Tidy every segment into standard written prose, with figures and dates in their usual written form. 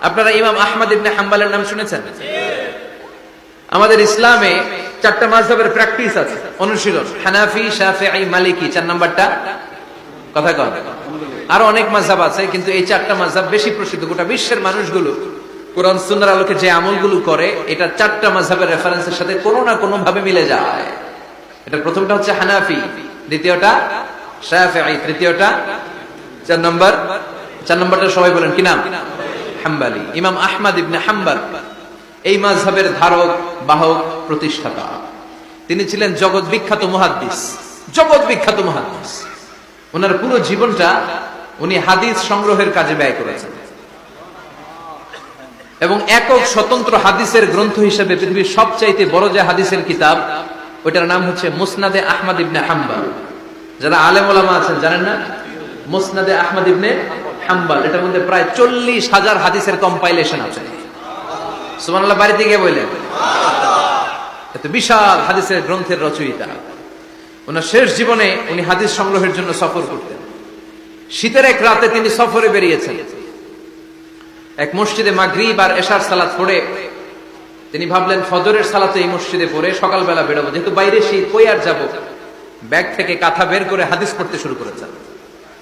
আপনারা ইমাম আহমদ ইবনে হাম্বলের নাম শুনেছেন? আমাদের ইসলামে চারটা মাযহাবের প্র্যাকটিস আছে, অনুশীলন। হানাফি, শাফিঈ, মালিকি। 4 নাম্বারটা কথা কন। আরো অনেক মাযহাব আছে, কিন্তু এই চারটা মাযহাব বেশি প্রসিদ্ধ। গোটা বিশ্বের মানুষগুলো কোরআন সুন্নাহর আলোকে যে আমলগুলো করে, এটা চারটা মাযহাবের রেফারেন্সের সাথে কোনো না কোনো ভাবে মিলে যায়। এটা প্রথমটা হচ্ছে হানাফি, দ্বিতীয়টা শাফিঈ, তৃতীয়টা 4 নাম্বারটা সবাই বলেন কি নাম? হাম্বলি। ইমাম আহমদ ইবনে হাম্বল এই মাযহাবের ধারক, বাহক, প্রতিষ্ঠাতা। তিনি ছিলেন জগৎ বিখ্যাত মুহাদ্দিস, ওনার পুরো জীবনটা উনি হাদিস সংগ্রহের কাজে ব্যয় করেছেন এবং একক স্বতন্ত্র হাদিসের গ্রন্থ হিসেবে পৃথিবীর সবচাইতে বড় যে হাদিসের কিতাব, ওইটার নাম হচ্ছে মুসনাদে আহমদ ইবনে হাম্বল। যারা আলেম ওলামা আছেন জানেন না? মুসনাদে আহমদ ইবনে হাম্বল, এটার মধ্যে প্রায় 40,000 হাদিসের কম্পাইলেশন আছে। সুবহানাল্লাহ, বাড়িতে গিয়ে বললেন। এত বিশাল হাদিসের গ্রন্থের রচয়িতা। ওনার শেষ জীবনে উনি হাদিস সংগ্রহের জন্য সফর করতেন। শীতের এক রাতে তিনি সফরে বেরিয়েছেন। এক মসজিদে মাগরিব আর এশার সালাত পড়ে তিনি ভাবলেন ফজরের সালাতে এই মসজিদে পড়ে সকালবেলা বেরোবো, যেহেতু বাইরে শীত, কই আর যাবো। ব্যাগ থেকে কাঁথা বের করে হাদিস পড়তে শুরু করেছেন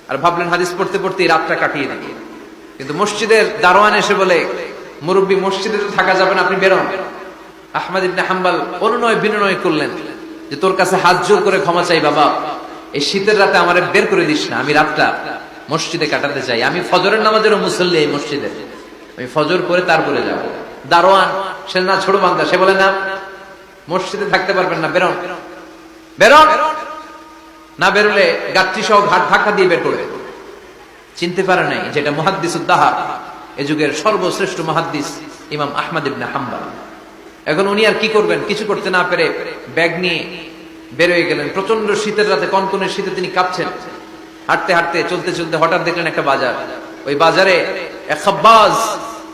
আর ভাবলেন হাদিস পড়তে পড়তেই রাতটা কাটিয়ে দিই। কিন্তু মসজিদের দারোয়ান এসে বলে, মুরব্বী, মসজিদে তো থাকা যাবে না, আপনি বেরোন। আহমদ ইবনে হাম্বল অনুনয় বিনয় করলেন যে তোর কাছে হাত জোর করে ক্ষমা চাই বাবা, এই শীতের রাতে আমারে বের করে দিস না, আমি রাতটা মসজিদে কাটাতে চাই। আমি ফজরের নামাজেরও মুসল্লি এই মসজিদে, আমি ফজর করে তারপরে যাব। দারোয়ান সে না ছোট বান্দা, সে বলে না, মসজিদে থাকতে পারবেন না, বেরোন। না বেরোলে গাত্রী সহ ঘাট ধাক্কা দিয়ে বের করবে। চিনতে পারে নাই যেটা মুহাদ্দিসুদ দাহর, এই যুগের সর্বশ্রেষ্ঠ মুহাদ্দিস ইমাম আহমদ ইবনে হাম্বল। এখন উনি আর কি করবেন, কিছু করতে না পেরে ব্যাগ নিয়ে বের হয়ে গেলেন। প্রচন্ড শীতের রাতে, কনকনের শীতে তিনি কাঁপছেন। হাঁটতে হাঁটতে চলতে চলতে হঠাৎ দেখলেন একটা বাজার। ওই বাজারে এক খাব্বাজ,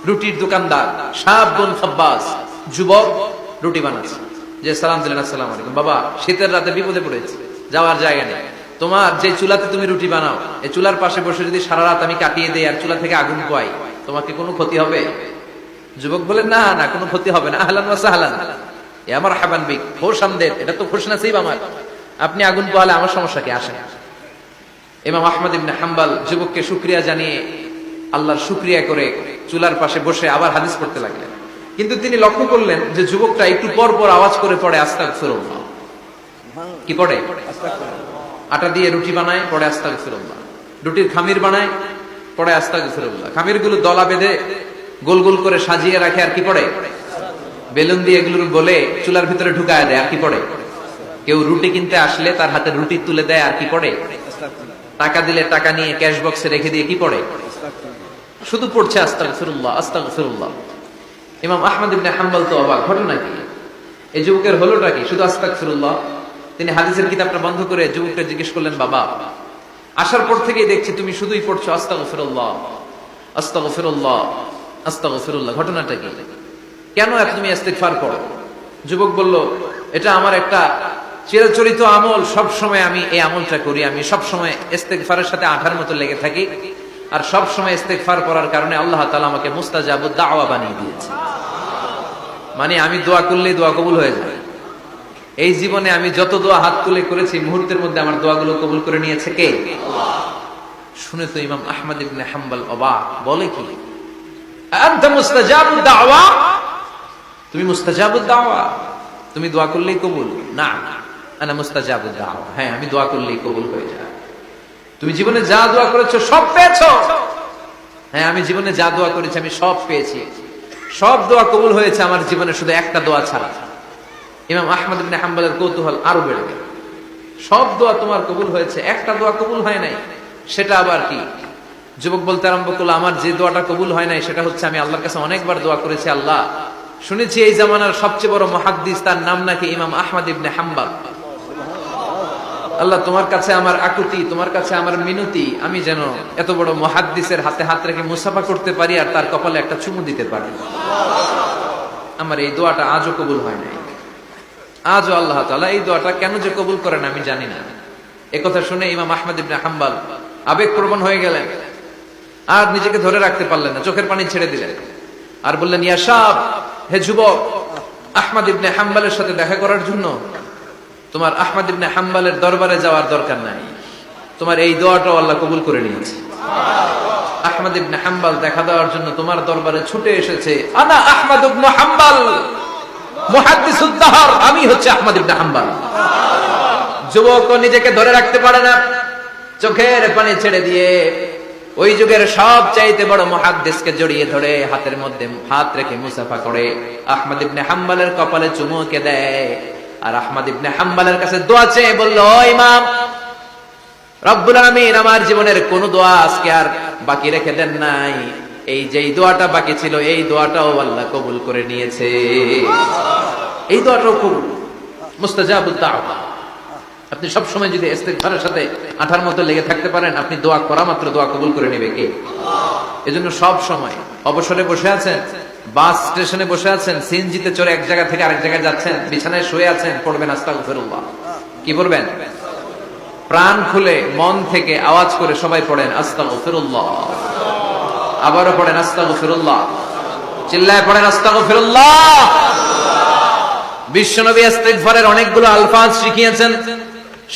রুটির দোকানদার, শাবুন খাব্বাজ, যুবক রুটি বানাচ্ছে। যে সালাম দিলেন, আসসালামু আলাইকুম। বাবা, শীতের রাতে বিপদে পড়েছে, যাওয়ার জায়গা নেই। তোমার যে চুলাতে তুমি রুটি বানাও, এই চুলার পাশে বসে যদি সারা রাত আমি কাটিয়ে দেই আর চুলা থেকে আগুন পোয়াই, তোমাকে কোনো ক্ষতি হবে? যুবক বলে, না না, কোনো ক্ষতি হবে না। আহলান ওয়া সাহলান, এ আমার হাবান বিক, খোশামদেদ, এটা তো খুশ নসিব আমার। আপনি আগুন পোয়ালে আমার সমস্যা কি? আসে। ইমাম আহমদ ইবনে হাম্বল যুবককে শুকরিয়া জানিয়ে, আল্লাহর শুকরিয়া করে চুলার পাশে বসে আবার হাদিস পড়তে লাগলেন। কিন্তু তিনি লক্ষ্য করলেন যে যুবকটা একটু পর পর আওয়াজ করে পড়ে আস্তাগফিরুল্লাহ। কি পড়ে? আটা দিয়ে রুটি বানায়, পড়ে আস্তাগফিরুল্লাহ। রুটির খামির বানায়, পড়ে আস্তাগফিরুল্লাহ। খামিরগুলো দলা বেঁধে গোল গোল করে সাজিয়ে রাখে, আর কি পড়ে? বেলুন দিয়ে এগুলো বলে চুলার ভিতরে ঢুকায় দেয়, আর কি পড়ে? কেউ রুটি কিনতে আসলে তার হাতে রুটি তুলে দেয়, আর কি পড়ে? টাকা দিলে টাকা নিয়ে ক্যাশ বক্সে রেখে দিয়ে কি পড়ে? শুধু পড়ছে আস্তাগফিরুল্লাহ, আস্তাগফিরুল্লাহ। ইমাম আহমদ ইবনে হাম্বল তো অবাক, ঘটনা কি? এই যুবকের হলোটা কি? শুধু আস্তাগফিরুল্লাহ। তিনি হাদিসের কিতাবটা বন্ধ করে যুবককে জিজ্ঞেস করলেন, বাবা, আসার পর থেকেই দেখছি তুমি শুধুই পড়ছো আস্তাগফিরুল্লাহ, আস্তাগফিরুল্লাহ, আস্তাগফিরুল্লাহ, ঘটনাটা কি? কেন এত তুমি ইস্তিগফার করো? যুবক বলল, এটা আমার একটা চিরাচরিত আমল, সব সময় আমি এই আমলটা করি। আমি সব সময় ইস্তিগফারের সাথে আঠার মতো লেগে থাকি, আর সব সময় ইস্তিগফার করার কারণে আল্লাহ তাআলা আমাকে মুস্তাজাবুদ দাওয়া বানিয়ে দিয়েছে। মানে আমি দোয়া করলেই দোয়া কবুল হয়ে যায়। এই জীবনে আমি যত দোয়া হাত তুলে করেছি, মুহূর্তের মধ্যে আমার দোয়াগুলো কবুল করে নিয়েছে কে? আল্লাহ। শুনে তো ইমাম আহমদ ইবনে হাম্বল অবাক, বলে কি, আনতা মুস্তাজাবুদ দাওয়া? তুমি মুস্তাজাবুদ দাওয়া? তুমি দোয়া করলেই কবুল? না, আনা মুস্তাজাবুদ দাওয়া। হ্যাঁ, আমি দোয়া করলেই কবুল হয়ে যায়। তুমি জীবনে যা দোয়া করেছো সব পেয়েছো? হ্যাঁ, আমি জীবনে যা দোয়া করেছি আমি সব পেয়েছি। সব দোয়া কবুল হয়েছে আমার জীবনে, শুধু একটা দোয়া ছাড়া। ইমাম আহমদ ইবনে হাম্বলের কৌতূহল আরো বেড়ে গেল। সব দোয়া তোমার কবুল হয়েছে, একটা দোয়া কবুল হয় নাই, সেটা আবার কি? যুবক বলতে আরম্ভ করলো, আমার যে দোয়াটা কবুল হয় নাই সেটা হচ্ছে আমি আল্লাহর কাছে অনেকবার দোয়া করেছি, আল্লাহ, শুনেছি এই জামানার সবচেয়ে বড় মুহাদ্দিস, তার নাম নাকি ইমাম আহমদ ইবনে হাম্বল। আল্লাহ, তোমার কাছে আমার আকুতি, তোমার কাছে আমার মিনতি, আমি যেন এত বড় মুহাদ্দিসের হাতে হাত রেখে মুসাফা করতে পারি আর তার কপালে একটা চুমু দিতে পারি। আমার এই দোয়াটা আজও কবুল হয় নাই। আজও আল্লাহ তাআলা এই দোয়াটা কেন যে কবুল করেন আমি জানি না। একথা শুনে ইমাম আহমদ ইবনে হাম্বল আবেগপ্রবণ হয়ে গেলেন, আর নিজেকে ধরে রাখতে পারলেন না, চোখের পানি ছেড়ে দিলেন। আর বললেন, ইয়া শাব, হে যুবক, আহমদ ইবনে হাম্বলের সাথে দেখা করার জন্য তোমার আহমদ ইবনে হাম্বলের দরবারে যাওয়ার দরকার নাই, তোমার এই দোয়াটাও আল্লাহ কবুল করে নিয়েছে। আহমদ ইবনে হাম্বল দেখা দেওয়ার জন্য তোমার দরবারে ছুটে এসেছে। আনা আহমদ ইবনে হাম্বল মুহাদ্দিসুদ দাহর, আমি হচ্ছে আহমদ ইবনে হাম্বল। যুবক নিজেকে ধরে রাখতে পারে না, চোখের পানি ছেড়ে দিয়ে ওই যুগের সবচাইতে বড় মুহাদ্দিসকে জড়িয়ে ধরে হাতের মধ্যে হাত রেখে মুসাফা করে আহমদ ইবনে হাম্বলের কপালে চুমুকে দেয়। আর আহমদ ইবনে হাম্বলের কাছে দোয়া চেয়ে বলল, ও ইমাম, রব্বুল আলামিন আমার জীবনের কোন দোয়া আজকে আর বাকি রেখে দেন নাই। এই যে দোয়াটা বাকি ছিল, এই দোয়াটাও আল্লাহ কবুল করে নিয়েছে। এই দোয়াটাও কবুল, মুস্তাজাবুদ দাওয়া। আপনি সব সময় যদি ইস্তিগফারের সাথে আঠার মতো লেগে থাকতে পারেন, আপনি দোয়া করা মাত্র দোয়া কবুল করে নেবে কে? এজন্য সব সময় অবসরে বসে আছেন, বাস স্টেশনে বসে আছেন, সিএনজিতে চড়ে এক জায়গা থেকে আরেক জায়গায় যাচ্ছেন, বিছানায় শুয়ে আছেন, পড়বেন আস্তাগফিরুল্লাহ। কি পড়বেন? প্রাণ খুলে মন থেকে আওয়াজ করে সবাই পড়েন আস্তাগফিরুল্লাহ। আবারও পড়েন আস্তাগফিরুল্লাহ, চিল্লায় পড়েন আস্তাগফিরুল্লাহ। বিশ্বনবী ইস্তিগফারের অনেকগুলো আলফাজ শিখিয়েছেন,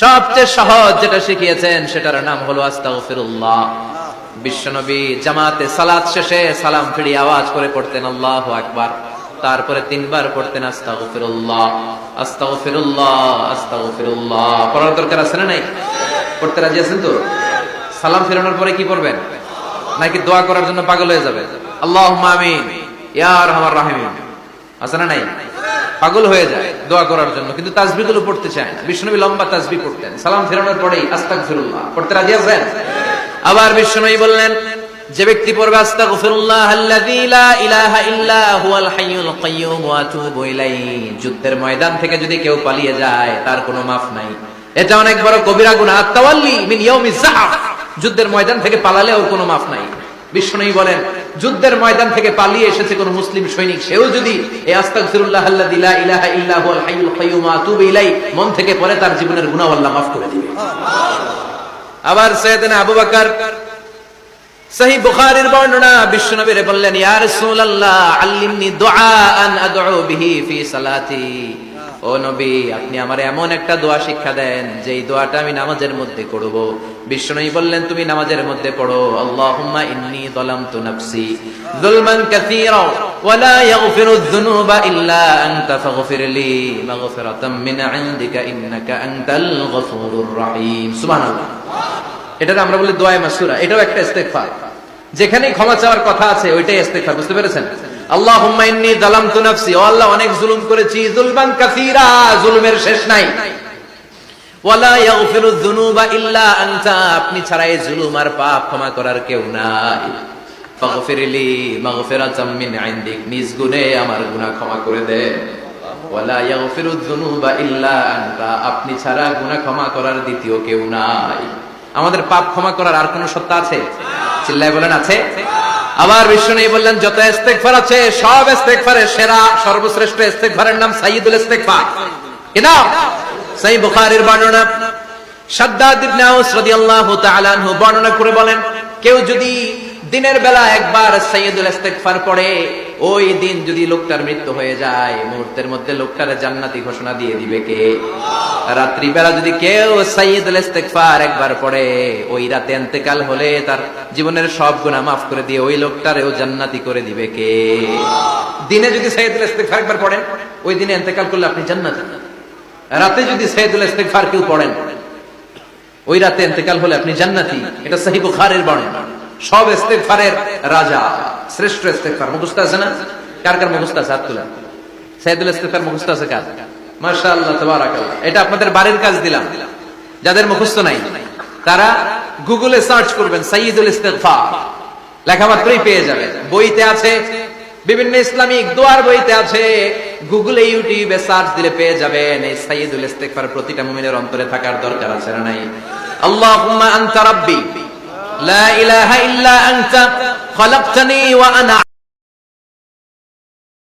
সবচেয়ে সহজ যেটা শিখিয়েছেন সেটার নাম হলো আস্তাগফিরুল্লাহ। বিশ্বনবী জামাতে সালাত শেষে সালাম ফিরিয়ে আওয়াজ করে পড়তেন আল্লাহু আকবার, তারপরে 3 বার পড়তেন আস্তাগফিরুল্লাহ, আস্তাগফিরুল্লাহ, আস্তাগফিরুল্লাহ। পড়ার দরকার আছে না নাই? পড়তে রাজি আছেন তো? সালাম ফেরানোর পরে কি পড়বেন? নাকি দোয়া করার জন্য পাগল হয়ে যাবে? আল্লাহুম্মা আমিন ইয়া আরহামার রাহিমিন, আছে না নাই? পাগল হয়ে যায় দোয়া করার জন্য, কিন্তু তাসবিহগুলো পড়তে চায় না। বিশ্বনবী লম্বা তাসবিহ পড়তেন, সালাম ফেরানোর পরেই আস্তাগফিরুল্লাহ পড়তে রাজি আছেন? আবার বিশ্বনবী বললেন, যে ব্যক্তি পড়বে আস্তাগফিরুল্লাহ আল্লাযী লা ইলাহা ইল্লা হুয়াল হাইয়ুল কাইয়্যুম ওয়া আতুবু ইলাইহি, যুদ্ধের ময়দান থেকে যদি কেউ পালিয়ে যায় তার কোনো মাফ নাই। এটা অনেক বড় কবিরা গুনাহ। আত-তাওয়াল্লি মিন ইয়াউমিজ যাহফ, যুদ্ধের ময়দান থেকে পালালে ওর কোনো মাফ নাই। বিশ্বনবী বলেন, যুদ্ধের ময়দান থেকে পালিয়ে এসেছে কোন মুসলিম সৈনিক, সেও যদি এই আস্তাগফিরুল্লাহ আল্লাযী লা ইলাহা ইল্লা হুয়াল হাইয়ুল কাইয়্যুম ওয়া আতুবু ইলাইহি মন থেকে পড়ে, তার জীবনের গুনাহ আল্লাহ মাফ করে দিবে। আবার সাইয়েদনা আবু বকর, সহিহ বুখারীর বর্ণনা, বিশ্বনবী বললেন, ইয়া রাসূলুল্লাহ আল্লিমনি দুআআন আদউ বিহি ফি সালাতি। ও নবী, আপনি আমারে এমন একটা দোয়া শিক্ষা দেন যেই দোয়াটা আমি নামাজের মধ্যে করব। বিশ্বনবী বললেন, তুমি নামাজের মধ্যে পড়ো, আল্লাহুম্মা ইন্নী যালামতু নাফসি যুলমান কাসীরা ওয়া লা ইয়াগফিরুয যুনুবা ইল্লা আনতা ফাগফিরলি মাগফিরাতাম মিন ইনদিকা ইন্নাকা আনতাল গফুরুর রহিম। সুবহানাল্লাহ। এটাকে আমরা বলি দোয়া মাসুরা, এটাও একটা ইস্তিগফার। যেখানে ক্ষমা চাওয়ার কথা আছে ওইটাই ইস্তিগফার, বুঝতে পেরেছেন? আল্লাহুম্মা ইন্নী যালামতু নাফসি, ও আল্লাহ অনেক জুলুম করেছি, যুলমান কাসীরা, জুলুমের শেষ নাই। ওয়া লা ইয়াগফিরুয যুনুবা ইল্লা আনতা, আপনি ছাড়া এই জুলুম আর পাপ ক্ষমা করার কেউ নাই। ফাগফিরলি মাগফিরাতাম মিন ইনদিক, নিজ গুণে আমার গুনাহ ক্ষমা করে দে। ওয়া লা ইয়াগফিরুয যুনুবা ইল্লা আনতা, আপনি ছাড়া গুনাহ ক্ষমা করার দ্বিতীয় কেউ নাই। আমাদের পাপ ক্ষমা করার আর কোন সত্তা আছে? চিল্লায় বলেন আছে? আবার বিশ্বনবী বললেন, যত ইস্তিগফার আছে সব ইস্তিগফারের সেরা সর্বশ্রেষ্ঠ ইস্তিগফারের নাম সাইয়্যিদুল ইস্তিগফার। কি নাম? সহিহ বুখারীর বর্ণনা, শাদ্দাদ ইবনে আউস রাদিয়াল্লাহু তাআলা আনহু বর্ণনা করে বলেন, কেউ যদি দিনের বেলা একবার সাইয়্যিদুল ইস্তিগফার পড়ে, ওই দিন যদি লোকটার মৃত্যু হয়ে যায়, মুহূর্তের মধ্যে লোকটার জান্নাতি ঘোষণা দিয়ে দিবে কে? রাত্রি বেলা যদি কেউ সাইয়্যিদুল ইস্তিগফার একবার পড়ে, ওই রাতে ইন্তেকাল হলে তার জীবনের সব গুনাহ মাফ করে দিয়ে ওই লোকটারেও জান্নাতি করে দিবে কে? দিনে যদি সাইয়্যিদুল ইস্তিগফার একবার পড়েন, ওই দিনে ইন্তেকাল করলে আপনি জান্নাতি। রাতে যদি সাইয়্যিদুল ইস্তিগফার কেউ পড়েন, ওই রাতে ইন্তেকাল হলে আপনি জান্নাতি। এটা সহিহ বুখারীর বর্ণনা। সব ইস্তিগফারের রাজা, শ্রেষ্ঠ ইস্তিগফার। মুখস্থ আছে না? কার কার মুখস্থ আছে? হাত তুলেন। সাইয়্যিদুল ইস্তিগফার মুখস্থ আছে কার? মাশাআল্লাহ, তাবারাকাল্লাহ। এটা আপনাদের বাড়ির কাজ দিলাম। যাদের মুখস্থ নাই তারা গুগলে সার্চ করবেন সাইয়্যিদুল ইস্তিগফার, লেখা মাত্রই পেয়ে যাবেন। বইতে আছে, বিভিন্ন ইসলামিক দোয়ার বইতে আছে, গুগলে ইউটিউবে সার্চ দিলে পেয়ে যাবেন। এই সাইয়্যিদুল ইস্তিগফার প্রতিটা মুমিনের অন্তরে থাকার দরকার আছে না নাই? আল্লাহুম্মা আনতা রাব্বি লা ইলাহা ইল্লা আনতা খালাকতানি ওয়া আনা